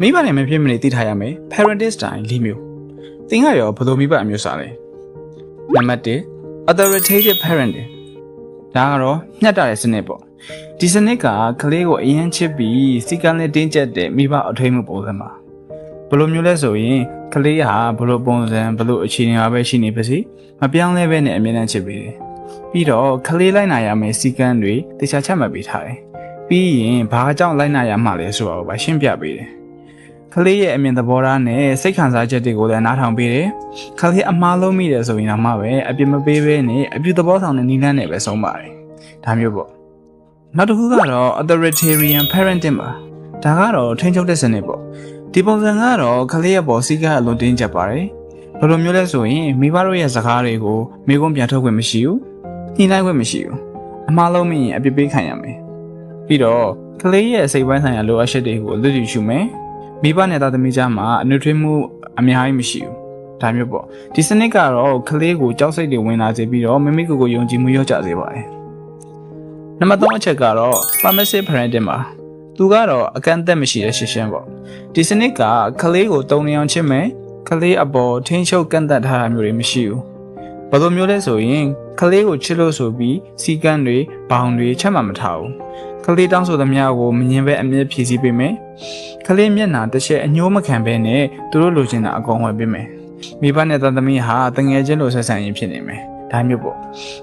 မိဘနဲ့မဖြစ်မနေသိထားရမယ် parenting style ၄မျိုးသင်ကရောဘယ်လိုမိဘအမျိုးစားလဲနံပါတ်1 authoritative parenting ဒါကတော့မျှတတဲ့စနစ်ပေါ့ဒီစနစ်ကကလေးကိုအရင်ချစ်ပြီးစီကံနဲ့တင်းကျပ်တဲ့မိဘအထွေးမှုပုံစံပါဘယ်လိုမျိုးလဲဆိုရင်ကလေးဟာဘယ်လိုပုံစံဘယ်လိုအခြေအနေမှာပဲရှိနေပါစေမပြောင်းလဲပဲနဲ့အမြဲတမ်းချစ်ပေးတယ်ပြီးတော့ကလေးလိုက်နာရမယ့်စီကံတွေတခြားချမှတ်ပေးထားတယ်ပြီးရင်ဘာကြောင့်လိုက်နာရမှာလဲဆိုတာကိုပါရှင်းပြပေးတယ်ကလေးရဲ့အမြင်သဘောထားနဲ့စိတ်ခံစားချက်တွေကိုလည်းနားထောင်ပေးတယ်။ကလေးအမှားလုံးမိတယ်ဆိုရင်တော့မှပဲအပြစ်မပေးဘဲနဲ့အပြုသဘောဆောင်တဲ့နည်းလမ်းနဲ့ပဲဆုံးပါတယ်။ဒါမျိုးပေါ့။နောက်တစ်ခုကတော့ authoritarian parenting ပါ။ဒါကတော့ထိန်းချုပ်တဲ့စနစ်ပေါ့။ဒီပုံစံကတော့ကလေးရဲ့ပေါ်စီကအလွန်တင်းကျပ်ပါတယ်။ဘယ်လိုမျိုးလဲဆိုရင်မိဘတို့ရဲ့စကားတွေကိုမိကုံးပြန်ထုတ်ခွင့်မရှိဘူး။ညှိနှိုင်းခွင့်မရှိဘူး။အမှားလုံးမိရင်အပြစ်ပေးခံရမယ်။ပြီးတော့ကလေးရဲ့စိတ်ပိုင်းဆိုင်ရာလိုအပ်ချက်တွေကိုလွတ်လပ်ရှုမယ်။မိဘနဲ့သားသမီးကြားမှာအနှွေးထွေးမှုအများကြီးမရှိဘူးဒါမျိုးပေါ့ဒီစနစ်ကတော့ကလေးကိုကြောက်စိတ်တွေဝင်လာစေပြီးတော့မိမိကိုယ်ကိုယုံကြည်မှုရော့ကျစေပါတယ်နံပါတ်3အချက်ကတော့ permissive parenting ပါသူကတော့အကန့်အသတ်မရှိတဲ့ရှင်းရှင်းပေါ့ဒီစနစ်ကကလေးကိုတုံနေအောင်ချစ်မယ်ကလေးအပေါ်ထိန်းချုပ်ကန့်သတ်ထားတာမျိုးတွေမရှိဘူးဘယ်လိုမျိုးလဲဆိုရင်ကလေးကိုချစ်လို့ဆိုပြီးစီကံတွေဘောင်တွေချက်မှမထားဘူးကလေးတောင်းဆိုသမျှကိုမငြင်းပဲအမြဲဖြည့်ဆည်းပေးမယ်ကလေးမျက်နှာတစ်ချက်အညှိုးမခံဘဲနဲ့သူတို့လိုချင်တာအကုန်ဝယ်ပေးမယ်မိဘနဲ့သားသမီးဟာတငယ်ချင်းလိုဆက်ဆံရင်ဖြစ်နေမယ်ဒါမျိုးပေါ့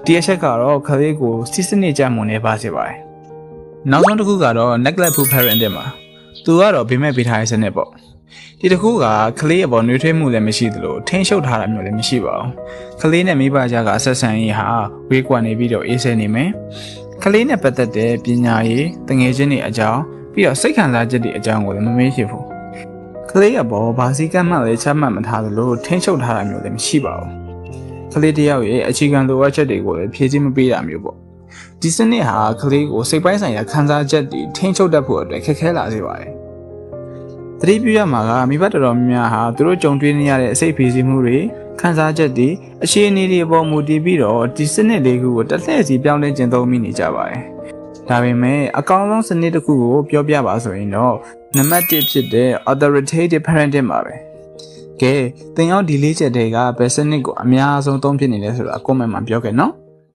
ဒီအချက်ကတော့ကလေးကိုစီးစနစ်ကြမွန်နေပါစေပါတယ်နောက်ဆုံးတစ်ခုကတော့ neglectful parenting မှာသူကတော့ဘေးမဲ့ပေးထားတဲ့စနစ်ပေါ့ဒီတစ်ခုကကလေးအပေါ်နှွေးထွေးမှုလည်းမရှိသလိုထိန်းချုပ်ထားတာမျိုးလည်းမရှိပါဘူးကလေးနဲ့မိဘကြားကဆက်ဆံရေးဟာဝေးကွာနေပြီးတော့အေးဆေးနေမယ်ကလေးနဲ့ပတ်သက်တဲ့ပညာရေးတငယ်ချင်းတွေအကြောင်းပြီးတော့စိတ်ခံစားချက်တွေအကြောင်းကိုလည်းမမေးဖြစ်ဘူးကလေးအပေါ်ဘာစီကမှလည်းချမှတ်မထားသလိုထိန်းချုပ်ထားတာမျိုးလည်းမရှိပါဘူးကလေးတယောက်ရဲ့အခြေခံလိုအပ်ချက်တွေကိုလည်းဖြည့်ဆည်းမပေးတာမျိုးပေါ့ဒီစနစ်ဟာကလေးကိုစိတ်ပိုင်းဆိုင်ရာခံစားချက်တွေထိန်းချုပ်တတ်ဖို့အတွက်ခက်ခဲလာစေပါတယ်သတိပြုရမှာကမိဘတော်တော်များများဟာသူတို့ကြုံတွေ့နေရတဲ့အစိတ်ဖြည့်ဆည်းမှုတွေခံစားချက်တွေအခြေအနေတွေအပေါ်မူတည်ပြီးတော့ဒီစနစ်လေးခုကိုတစ်လှည့်စီပြောင်းလဲကျင့်သုံးမိနေကြပါတယ်ဒါပေမဲ့အကောင်းဆုံးစနစ်တစ်ခုကိုပြောပြပါဆိုရင်တော့နံပါတ်1ဖြစ်တဲ့ authoritative parenting ပါပဲကဲသင်ရောက်ဒီလေးချက်တွေကဘယ်စနစ်ကိုအများဆုံးသုံးဖြစ်နေလဲဆိုတာ comment မှာပြောခဲ့နော်